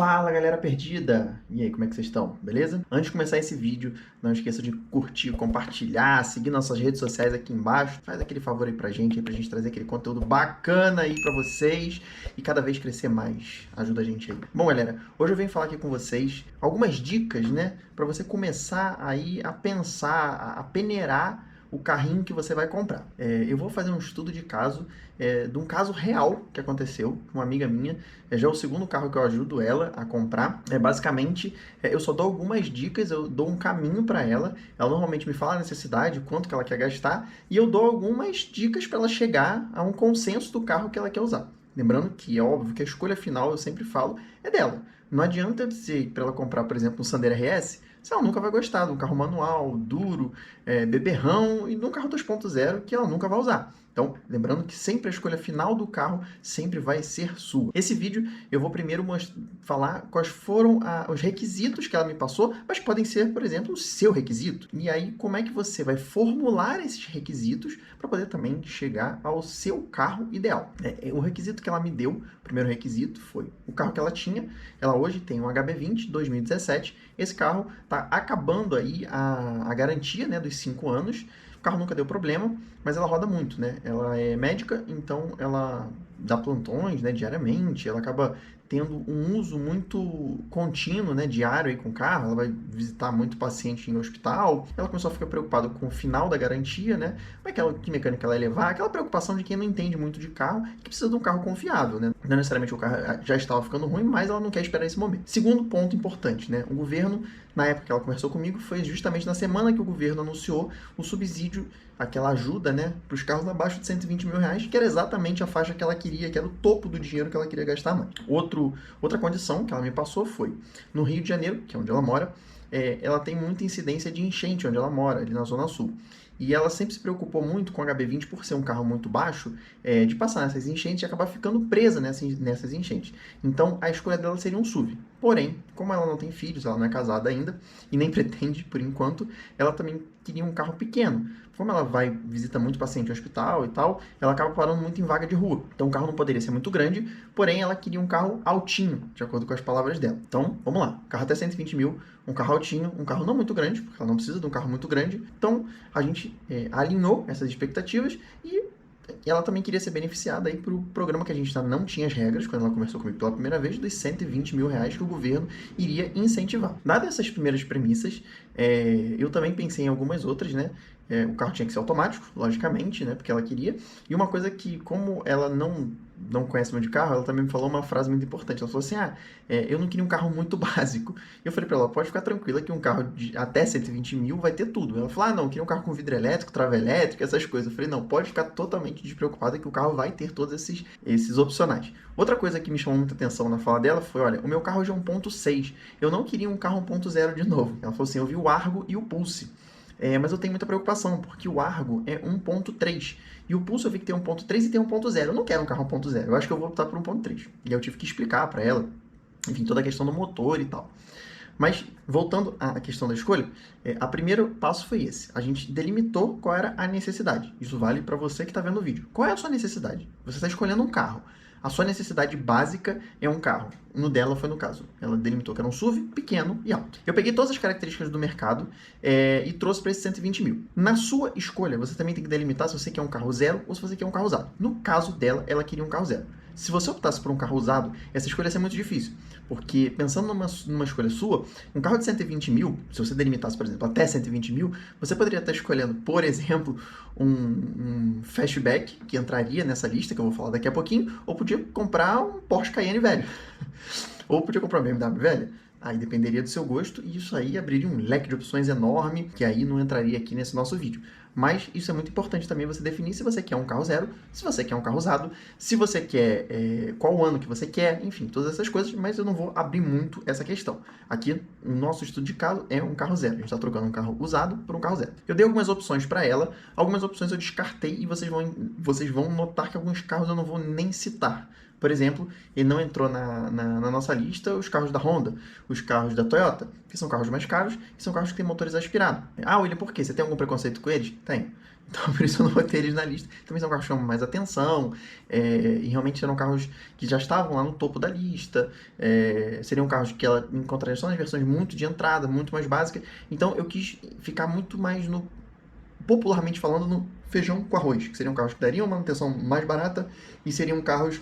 Fala galera perdida! E aí, como é que vocês estão? Beleza? Antes de começar esse vídeo, não esqueça de curtir, compartilhar, seguir nossas redes sociais aqui embaixo. Faz aquele favor aí pra gente trazer aquele conteúdo bacana aí pra vocês e cada vez crescer mais. Ajuda a gente aí. Bom galera, hoje eu venho falar aqui com vocês algumas dicas, né? Pra você começar aí a pensar, a peneirar o carrinho que você vai comprar. Eu vou fazer um estudo de caso, de um caso real que aconteceu com uma amiga minha. Já é o segundo carro que eu ajudo ela a comprar. Basicamente, eu só dou algumas dicas, eu dou um caminho para ela. Ela normalmente me fala a necessidade, quanto que ela quer gastar, e eu dou algumas dicas para ela chegar a um consenso do carro que ela quer usar. Lembrando que é óbvio que a escolha final, eu sempre falo, é dela. Não adianta eu dizer para ela comprar, por exemplo, um Sandero RS, se ela nunca vai gostar de um carro manual, duro, beberrão e de um carro 2.0 que ela nunca vai usar. Então, lembrando que sempre a escolha final do carro sempre vai ser sua. Esse vídeo eu vou primeiro falar quais foram os requisitos que ela me passou, mas podem ser, por exemplo, o seu requisito. E aí, como é que você vai formular esses requisitos para poder também chegar ao seu carro ideal. O requisito que ela me deu, o primeiro requisito, foi o carro que ela tinha. Ela hoje tem um HB20 2017. Esse carro está acabando aí a garantia, né, dos 5 anos. O carro nunca deu problema, mas ela roda muito, né? Ela é médica, então ela dá plantões, né, diariamente. Ela acaba tendo um uso muito contínuo, né, diário aí com o carro. Ela vai visitar muito paciente em hospital. Ela começou a ficar preocupada com o final da garantia, né? Que mecânica ela ia levar, aquela preocupação de quem não entende muito de carro, que precisa de um carro confiável, né? Não necessariamente o carro já estava ficando ruim, mas ela não quer esperar esse momento. Segundo ponto importante, né? O governo, na época que ela conversou comigo, foi justamente na semana que o governo anunciou o subsídio, aquela ajuda, né, para os carros abaixo de 120 mil reais, que era exatamente a faixa que ela queria, que era o topo do dinheiro que ela queria gastar mais. Outra condição que ela me passou foi, no Rio de Janeiro, que é onde ela mora, ela tem muita incidência de enchente onde ela mora, ali na Zona Sul. E ela sempre se preocupou muito com o HB20 por ser um carro muito baixo, de passar nessas enchentes e acabar ficando presa nessas enchentes. Então, a escolha dela seria um SUV. Porém, como ela não tem filhos, ela não é casada ainda, e nem pretende por enquanto, ela também queria um carro pequeno. Como ela visita muito paciente no hospital e tal, ela acaba parando muito em vaga de rua. Então o carro não poderia ser muito grande, porém ela queria um carro altinho, de acordo com as palavras dela. Então, vamos lá. Carro até 120 mil, um carro altinho, um carro não muito grande, porque ela não precisa de um carro muito grande. Então, a gente alinhou essas expectativas e ela também queria ser beneficiada aí para o programa que a gente não tinha as regras, quando ela conversou comigo pela primeira vez, dos 120 mil reais que o governo iria incentivar. Dadas essas primeiras premissas, eu também pensei em algumas outras, né? O carro tinha que ser automático, logicamente, né? Porque ela queria. E uma coisa que, como ela não conhece muito de carro, ela também me falou uma frase muito importante. Ela falou assim, eu não queria um carro muito básico. E eu falei para ela, pode ficar tranquila que um carro de até 120 mil vai ter tudo. Ela falou, não, eu queria um carro com vidro elétrico, trava elétrica, essas coisas. Eu falei, não, pode ficar totalmente despreocupada que o carro vai ter todos esses opcionais. Outra coisa que me chamou muita atenção na fala dela foi, olha, o meu carro já é 1.6. Eu não queria um carro 1.0 de novo. Ela falou assim, eu vi o Argo e o Pulse. Mas eu tenho muita preocupação, porque o Argo é 1.3. E o Pulse eu vi que tem 1.3 e tem 1.0. Eu não quero um carro 1.0. Eu acho que eu vou optar por 1.3. E aí eu tive que explicar para ela, enfim, toda a questão do motor e tal. Mas, voltando à questão da escolha, o primeiro passo foi esse. A gente delimitou qual era a necessidade. Isso vale para você que está vendo o vídeo. Qual é a sua necessidade? Você está escolhendo um carro. A sua necessidade básica é um carro. No dela foi no caso. Ela delimitou que era um SUV pequeno e alto. Eu peguei todas as características do mercado e trouxe para esses 120 mil. Na sua escolha, você também tem que delimitar se você quer um carro zero ou se você quer um carro usado. No caso dela, ela queria um carro zero. Se você optasse por um carro usado, essa escolha ia ser muito difícil. Porque, pensando numa escolha sua, um carro de 120 mil, se você delimitasse, por exemplo, até 120 mil, você poderia estar escolhendo, por exemplo, um Fastback, que entraria nessa lista, que eu vou falar daqui a pouquinho, ou podia comprar um Porsche Cayenne velho. Ou podia comprar uma BMW velha. Aí dependeria do seu gosto e isso aí abriria um leque de opções enorme, que aí não entraria aqui nesse nosso vídeo. Mas isso é muito importante também você definir se você quer um carro zero, se você quer um carro usado, se você quer qual ano que você quer, enfim, todas essas coisas, mas eu não vou abrir muito essa questão. Aqui, o nosso estudo de caso é um carro zero. A gente está trocando um carro usado por um carro zero. Eu dei algumas opções para ela, algumas opções eu descartei e vocês vão notar que alguns carros eu não vou nem citar. Por exemplo, ele não entrou na nossa lista os carros da Honda, os carros da Toyota, que são carros mais caros e são carros que têm motores aspirados. William, por quê? Você tem algum preconceito com eles? Tem. Então, por isso eu não botei eles na lista. Também são carros que chamam mais atenção, e realmente eram carros que já estavam lá no topo da lista, seriam carros que ela encontraria só nas versões muito de entrada, muito mais básicas. Então, eu quis ficar muito mais no, popularmente falando, no feijão com arroz, que seriam carros que dariam uma manutenção mais barata e seriam carros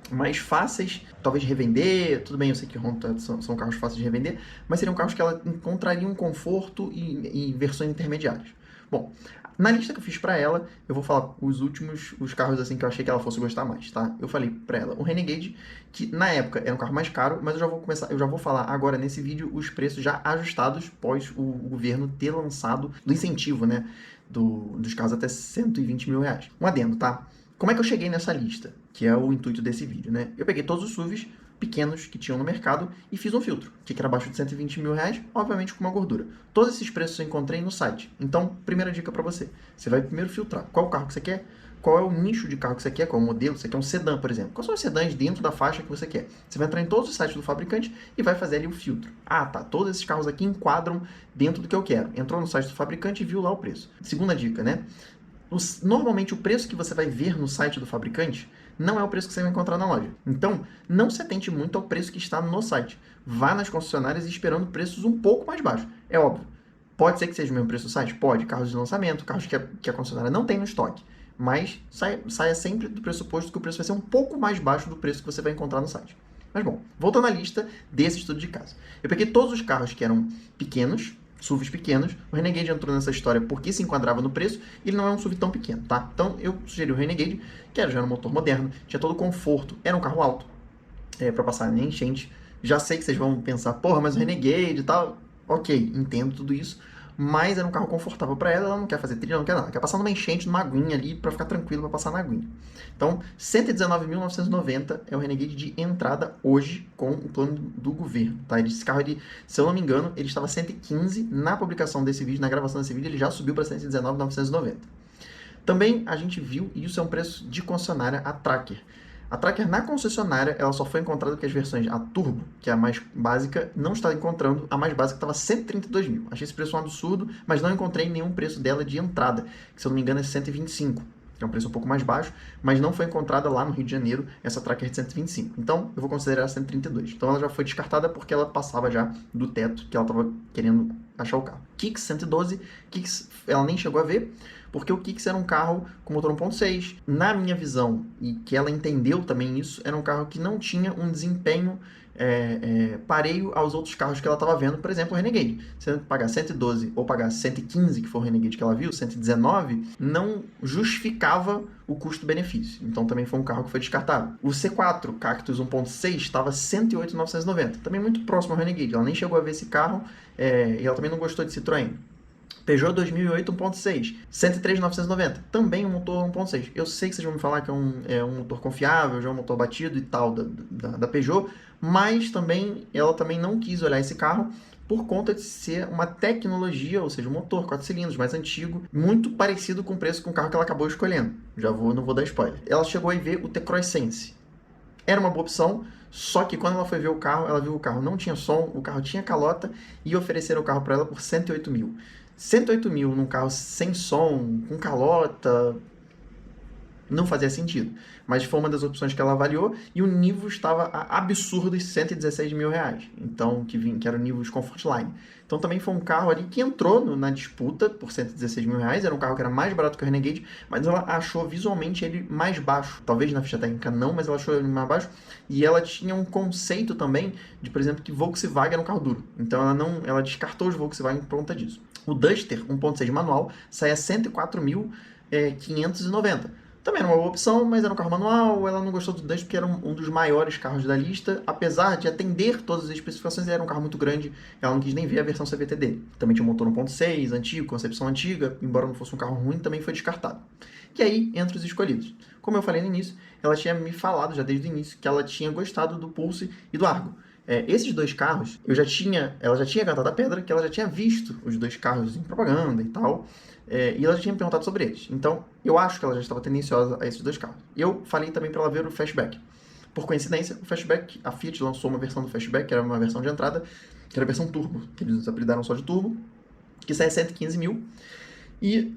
mais fáceis, talvez de revender. Tudo bem, eu sei que Honda são carros fáceis de revender, mas seriam carros que ela encontraria um conforto e versões intermediárias. Bom, na lista que eu fiz pra ela, eu vou falar os carros assim que eu achei que ela fosse gostar mais, tá? Eu falei pra ela o Renegade, que na época era um carro mais caro, mas eu já vou falar agora nesse vídeo os preços já ajustados pós o governo ter lançado do incentivo, né, dos carros até 120 mil reais. Um adendo, tá? Como é que eu cheguei nessa lista? Que é o intuito desse vídeo, né? Eu peguei todos os SUVs pequenos que tinham no mercado e fiz um filtro, que era abaixo de 120 mil reais, obviamente com uma gordura. Todos esses preços eu encontrei no site. Então, primeira dica para você. Você vai primeiro filtrar qual o carro que você quer, qual é o nicho de carro que você quer, qual é o modelo, você quer um sedã, por exemplo. Quais são os sedãs dentro da faixa que você quer? Você vai entrar em todos os sites do fabricante e vai fazer ali o filtro. Ah, tá, todos esses carros aqui enquadram dentro do que eu quero. Entrou no site do fabricante e viu lá o preço. Segunda dica, né? Normalmente o preço que você vai ver no site do fabricante não é o preço que você vai encontrar na loja. Então, não se atente muito ao preço que está no site. Vá nas concessionárias esperando preços um pouco mais baixos. É óbvio. Pode ser que seja o mesmo preço do site? Pode. Carros de lançamento, carros que a concessionária não tem no estoque. Mas saia sempre do pressuposto que o preço vai ser um pouco mais baixo do preço que você vai encontrar no site. Mas bom, voltando à lista desse estudo de caso. Eu peguei todos os carros que eram pequenos, SUVs pequenos. O Renegade entrou nessa história porque se enquadrava no preço e ele não é um SUV tão pequeno, tá? Então eu sugeri o Renegade, que já era um motor moderno, tinha todo o conforto, era um carro alto, para passar em enchente. Já sei que vocês vão pensar, porra, mas o Renegade e tal, ok, entendo tudo isso, mas era um carro confortável para ela não quer fazer trilha, não quer nada, quer passar numa enchente, numa aguinha ali, para ficar tranquilo para passar na aguinha. Então, 119.990 é o Renegade de entrada hoje com o plano do governo, tá? Esse carro, se eu não me engano, ele estava 115 na publicação desse vídeo, na gravação desse vídeo, ele já subiu para 119.990. Também a gente viu, e isso é um preço de concessionária, a Tracker. A Tracker na concessionária, ela só foi encontrada porque as versões, a Turbo, que é a mais básica, não está encontrando. A mais básica estava 132 mil. Achei esse preço um absurdo, mas não encontrei nenhum preço dela de entrada, que se eu não me engano é 125, que é um preço um pouco mais baixo, mas não foi encontrada lá no Rio de Janeiro essa Tracker de 125. Então, eu vou considerar 132. Então, ela já foi descartada porque ela passava já do teto que ela estava querendo achar o carro. Kicks 112, Kicks ela nem chegou a ver, porque o Kicks era um carro com motor 1.6. Na minha visão, e que ela entendeu também isso, era um carro que não tinha um desempenho pareio aos outros carros que ela estava vendo, por exemplo, o Renegade. Se pagar 112 ou pagar 115, que foi o Renegade que ela viu, 119, não justificava o custo-benefício. Então também foi um carro que foi descartado. O C4 Cactus 1.6 estava 108.990, também muito próximo ao Renegade. Ela nem chegou a ver esse carro e ela também não gostou de Citroën. Peugeot 2008 1.6, 103.990, também um motor 1.6. Eu sei que vocês vão me falar que é um motor confiável, já é um motor batido e tal da Peugeot, mas também ela também não quis olhar esse carro por conta de ser uma tecnologia, ou seja, um motor 4 cilindros mais antigo, muito parecido com o preço com o carro que ela acabou escolhendo. Não vou dar spoiler. Ela chegou a ver o T-Cross Sense. Era uma boa opção, só que quando ela foi ver o carro, ela viu que o carro não tinha som, o carro tinha calota e ofereceram o carro para ela por 108 mil. 108 mil num carro sem som, com calota, não fazia sentido. Mas foi uma das opções que ela avaliou e o Nivus estava a absurdos 116 mil reais. Então, que era o Nivus Comfortline. Então também foi um carro ali que entrou na disputa por 116 mil reais. Era um carro que era mais barato que o Renegade, mas ela achou visualmente ele mais baixo. Talvez na ficha técnica não, mas ela achou ele mais baixo. E ela tinha um conceito também de, por exemplo, que Volkswagen era um carro duro. Então ela descartou os Volkswagen por conta disso. O Duster 1.6 manual saía 104.590. Também era uma boa opção, mas era um carro manual. Ela não gostou do Duster porque era um dos maiores carros da lista. Apesar de atender todas as especificações, ele era um carro muito grande. Ela não quis nem ver a versão CVT dele. Também tinha um motor 1.6, antigo, concepção antiga. Embora não fosse um carro ruim, também foi descartado. E aí, entre os escolhidos. Como eu falei no início, ela tinha me falado já desde o início que ela tinha gostado do Pulse e do Argo. Esses dois carros, ela já tinha cantado a pedra, que ela já tinha visto os dois carros em propaganda e tal, e ela já tinha me perguntado sobre eles. Então, eu acho que ela já estava tendenciosa a esses dois carros. Eu falei também para ela ver o Fastback. Por coincidência, o Fastback, a Fiat lançou uma versão do Fastback, que era uma versão de entrada, que era a versão turbo, que eles apelidaram só de turbo, que sai a 115 mil, e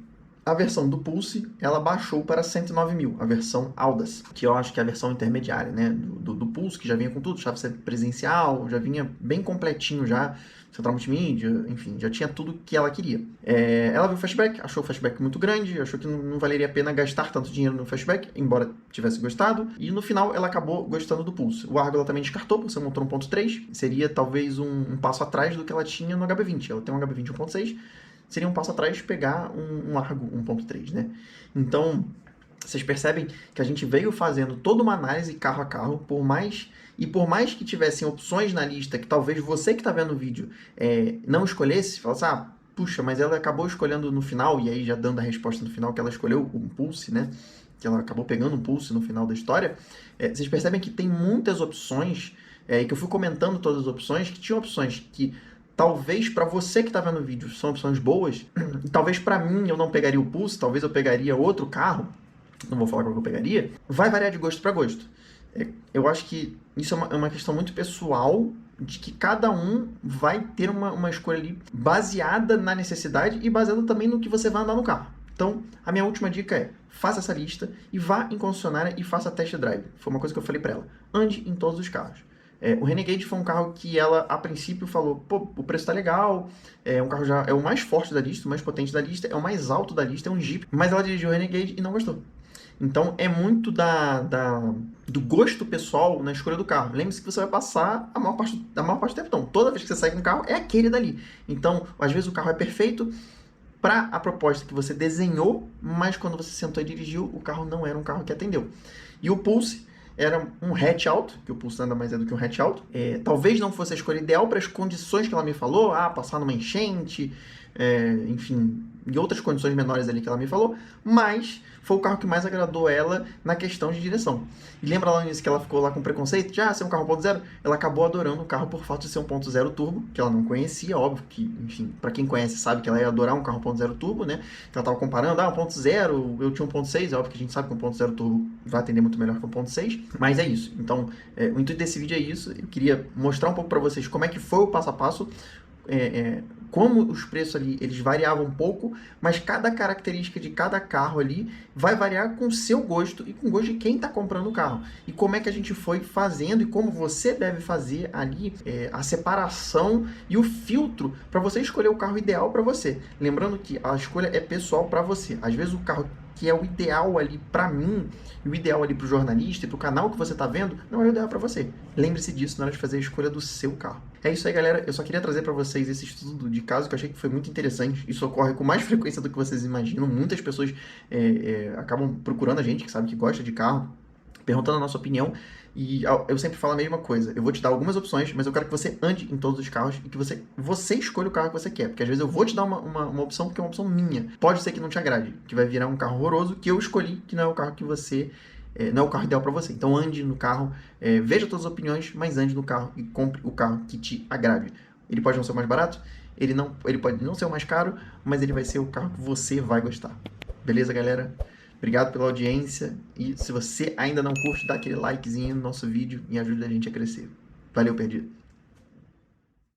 A versão do Pulse, ela baixou para 109 mil, a versão Audace, que eu acho que é a versão intermediária, né, do Pulse, que já vinha com tudo, chave presencial, já vinha bem completinho já, central multimídia, enfim, já tinha tudo que ela queria. Ela viu o Fastback, achou o Fastback muito grande, achou que não valeria a pena gastar tanto dinheiro no Fastback, embora tivesse gostado, e no final ela acabou gostando do Pulse. O Argo ela também descartou, por ser um motor 1.3, seria talvez um passo atrás do que ela tinha no HB20. Ela tem um HB20 1.6, seria um passo atrás pegar um Argo 1.3, né? Então, vocês percebem que a gente veio fazendo toda uma análise carro a carro, por mais que tivessem opções na lista que talvez você que está vendo o vídeo não escolhesse, falasse, puxa, mas ela acabou escolhendo no final, e aí já dando a resposta no final que ela escolheu um Pulse, né? Que ela acabou pegando um Pulse no final da história. Vocês percebem que tem muitas opções, que eu fui comentando todas as opções, que tinham opções que talvez para você que está vendo o vídeo são opções boas, e talvez para mim eu não pegaria o Pulse, talvez eu pegaria outro carro, não vou falar qual que eu pegaria, vai variar de gosto para gosto. Eu acho que isso é uma questão muito pessoal, de que cada um vai ter uma escolha ali baseada na necessidade e baseada também no que você vai andar no carro. Então, a minha última dica é, faça essa lista e vá em concessionária e faça test drive. Foi uma coisa que eu falei para ela. Ande em todos os carros. O Renegade foi um carro que ela, a princípio, falou, pô, o preço tá legal, um carro já é o mais forte da lista, o mais potente da lista, é o mais alto da lista, é um Jeep, mas ela dirigiu o Renegade e não gostou. Então, é muito do gosto pessoal na escolha do carro. Lembre-se que você vai passar a maior parte do tempo. Então, toda vez que você sai com um carro, é aquele dali. Então, às vezes o carro é perfeito para a proposta que você desenhou, mas quando você sentou e dirigiu, o carro não era um carro que atendeu. E o Pulse era um hatch alto, que o Pulse nada mais é do que um hatch alto. Talvez não fosse a escolha ideal para as condições que ela me falou, passar numa enchente, enfim, e outras condições menores ali que ela me falou, mas foi o carro que mais agradou ela na questão de direção. E lembra lá no início que ela ficou lá com preconceito de ser um carro 1.0? Ela acabou adorando o carro por fato de ser 1.0 turbo, que ela não conhecia, óbvio que, enfim, para quem conhece sabe que ela ia adorar um carro 1.0 turbo, né? Ela tava comparando, 1.0, eu tinha 1.6, é óbvio que a gente sabe que 1.0 turbo vai atender muito melhor que 1.6, mas é isso. Então, o intuito desse vídeo é isso, eu queria mostrar um pouco para vocês como é que foi o passo a passo, como os preços ali, eles variavam um pouco, mas cada característica de cada carro ali vai variar com o seu gosto e com o gosto de quem está comprando o carro. E como é que a gente foi fazendo e como você deve fazer ali a separação e o filtro para você escolher o carro ideal para você. Lembrando que a escolha é pessoal para você. Às vezes o carro que é o ideal ali para mim, e o ideal ali para o jornalista e para o canal que você está vendo, não é o ideal para você. Lembre-se disso na hora de fazer a escolha do seu carro. É isso aí, galera. Eu só queria trazer para vocês esse estudo de caso que eu achei que foi muito interessante. Isso ocorre com mais frequência do que vocês imaginam. Muitas pessoas acabam procurando a gente, que sabe que gosta de carro, perguntando a nossa opinião, e eu sempre falo a mesma coisa. Eu vou te dar algumas opções, mas eu quero que você ande em todos os carros e que você escolha o carro que você quer, porque às vezes eu vou te dar uma opção porque é uma opção minha. Pode ser que não te agrade, que vai virar um carro horroroso que eu escolhi, que não é o carro que você... não é o carro ideal para você. Então ande no carro, veja todas as opiniões, mas ande no carro e compre o carro que te agrade. Ele pode não ser o mais barato, ele pode não ser o mais caro, mas ele vai ser o carro que você vai gostar. Beleza, galera? Obrigado pela audiência e se você ainda não curte, dá aquele likezinho no nosso vídeo e ajuda a gente a crescer. Valeu, perdido!